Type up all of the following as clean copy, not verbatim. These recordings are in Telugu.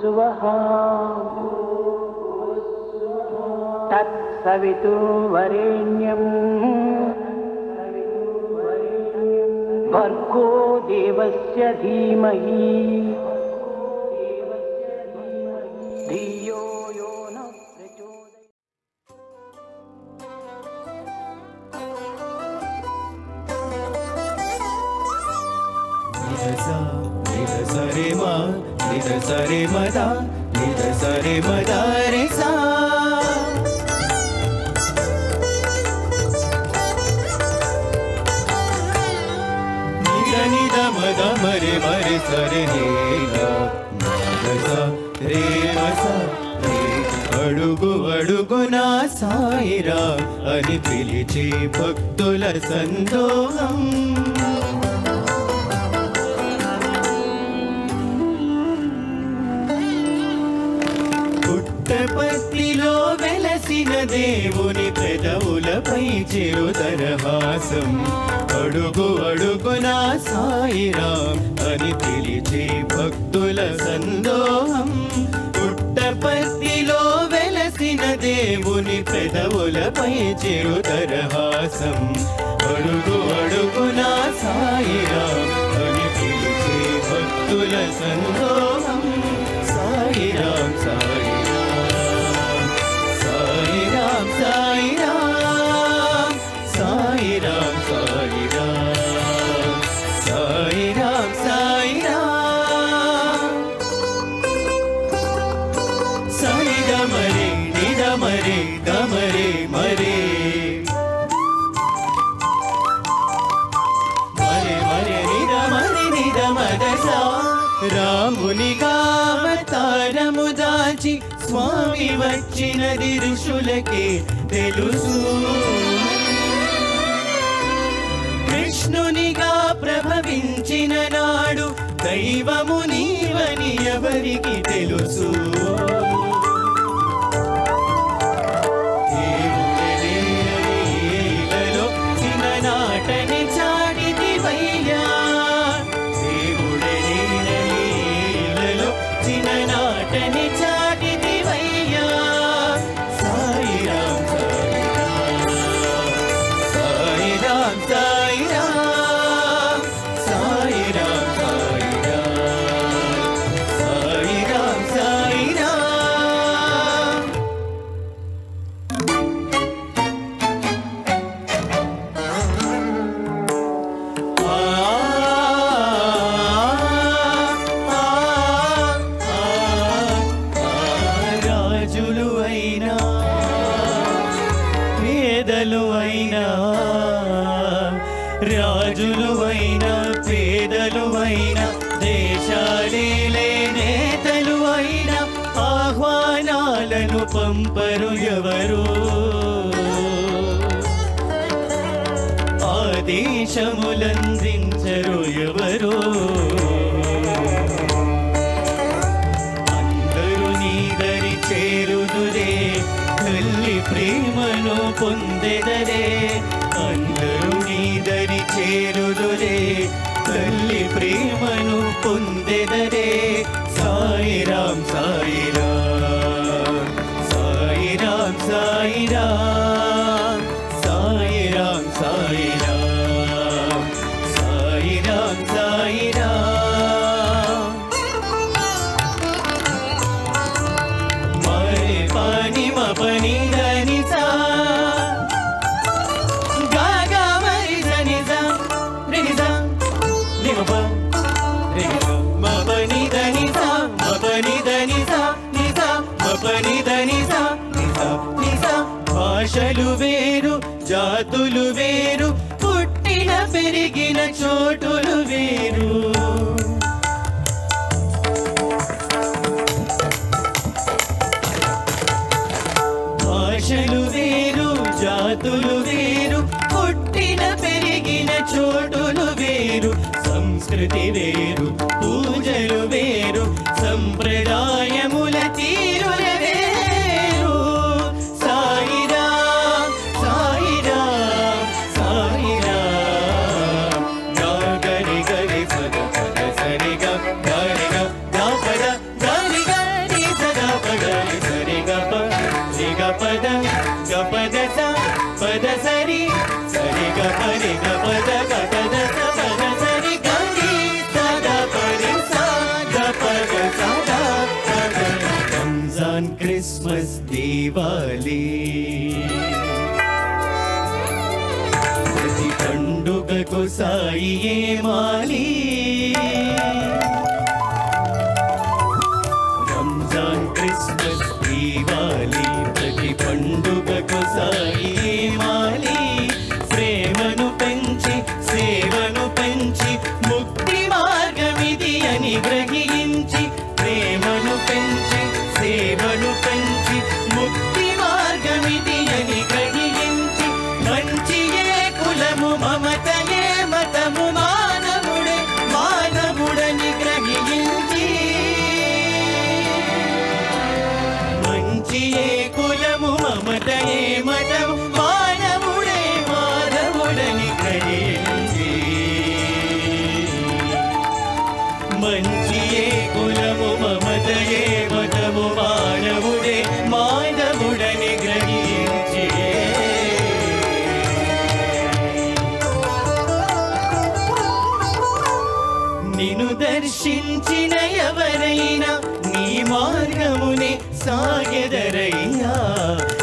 భూర్భువస్సువః తత్సవితుర్వరేణ్యం భర్గో దేవస్య ధీమహి ధియో యో న ప్రచోదయాత్. సరే మా నిద సరే మద నిద సరే మద రే సా నిద నిద మద మరే మరే సరే నీగా మద రే మస రే అడుగు అడుగున సాయిరా అని పిలిచి భక్తుల సందోహం. పుట్టపర్తిలో వెలసిన దేవుని పెదవులపై చిరుదరహాసం. అడుగు అడుగున సాయిరాం అని పిలిచే భక్తుల సందోహం. పుట్టపర్తిలో వెలసిన దేవుని పెదవులపై చిరుదరహాసం. అడుగు అడుగున సాయిరాం అని పిలిచే భక్తుల సందోహం. సాయిరాం సాయిరాం సాయిరాం సాయిరాం సాయిరాం సాయిరాం సాయిరాం సరిగమరే నిదమరే గమరే మరే మరే మరే నిదమరే నిదమదసా. రామునిగా అవతారము దాచి స్వామి వచ్చినది ఋషులకే తెలుసు. కృష్ణునిగా ప్రభవించిన నాడు దైవము నీవని ఎవరికి తెలుసు. దేవుడేలలో చిన్ననాటని చాటిదివయ్యా. దేవుడేలలో చిన్ననాటని చాటిదివయ్యా. సాయిరాం సాయిరాం సాయిరాం సాయిరాం సాయిరాం సాయిరాం. రాజులు అయినా పేదలు అయినా రాజులు అయినా పేదలు అయినా దేశాలేలే నేతలు అయినా ఆహ్వానాలను పంపరు ఎవరు. ఆదేశములందించరు ఎవరు. అందరూ నీదరి చేరుదురే తల్లి ప్రేమను పొందెదరే. అందరూ నీదరి చేరుదురే తల్లి ప్రేమను పొందెదరే. సాయిరాం సాయిరాం సాయిరాం సాయిరాం సాయిరాం సాయిరాం సాయిరాం సాయిరాం. మరే పాని మపని దని సా గాగా మరి దని సా రిని సా నిమప రిని సా మపని దని సా మపని దని సా ని సా మపని దని సా ని సా ని సా. భాషలు వేరు జాతులు వేరు పుట్టిన పెరిగిన చోటులు వేరు. భాషలు వేరు జాతులు వేరు పుట్టిన పెరిగిన చోటులు వేరు. సంస్కృతి వేరు పూజలు వేరు సంప్రదాయముల తీరుల వేరు. సాయిరాం సాయిరాం సాయిరాం. గరి గరి సద పద సరి గ గరి గ గ పద గరి గ గ పరి గ పద గ పద స పద సరి గరి సద పరి సా గ పద సద పద. రంజాన్ క్రిస్మస్ దీవాలి ప్రతి పండుగకు సాయియే మాలి. రంజాన్ క్రిస్మస్ దీవాలి ప్రతి పండుగకు సాయియే మాలి. ప్రేమను పెంచి సేవను పెంచి ముక్తి మార్గమిది అని గ్రహించి. ప్రేమను పెంచి సేవను పెంచి ముక్తి మార్గమిది అని గ్రహించి. మంచియే కులము మమతయే మతము మానవుడే మానవుడని గ్రహించి. మంచియే కులము మమతయే మతము మానవుడే మానవుడని గ్రహించి. మంచియే కులము మమతయే మతము మానవుడే మానవుడని గ్రహించి. నిన్ను దర్శించిన ఎవరైనా నీ మార్గమునే సాగెదరయ్యా.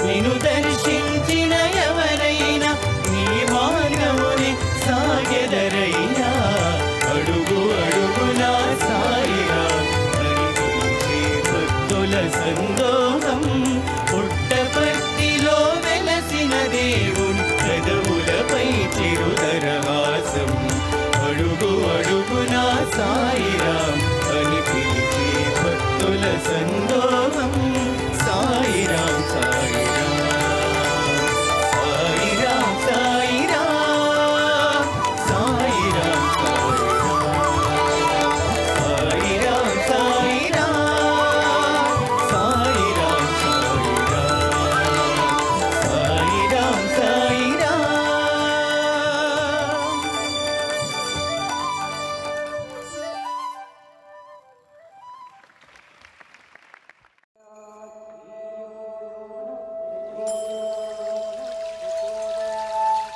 నిన్ను దర్శించిన ఎవరైనా నీ మార్గమునే సాగెదరయ్యా. అడుగు అడుగునా సాయిరా హరిపించే భక్తుల సందోహం. పుట్టపర్తిలో వెలసిన దేవుని పెదవులపై చిరుదరహాసం. అడుగు అడుగునా సాయిరాం అని పిలిచే భక్తుల సందోహం. సాయిరాం సాయిరాం సాయిరాం సాయిరాం సాయిరాం సాయిరాం సాయిరాం సాయిరాం సాయిరాం సాయిరాం సాయిరాం.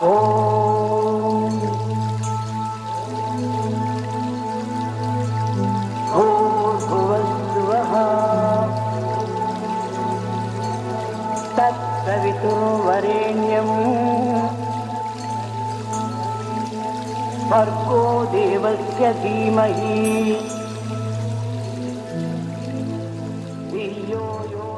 ఓం భూర్భువస్సువః తత్సవితుర్వరేణ్యం భర్గో దేవస్య ధీమహి ధియో యో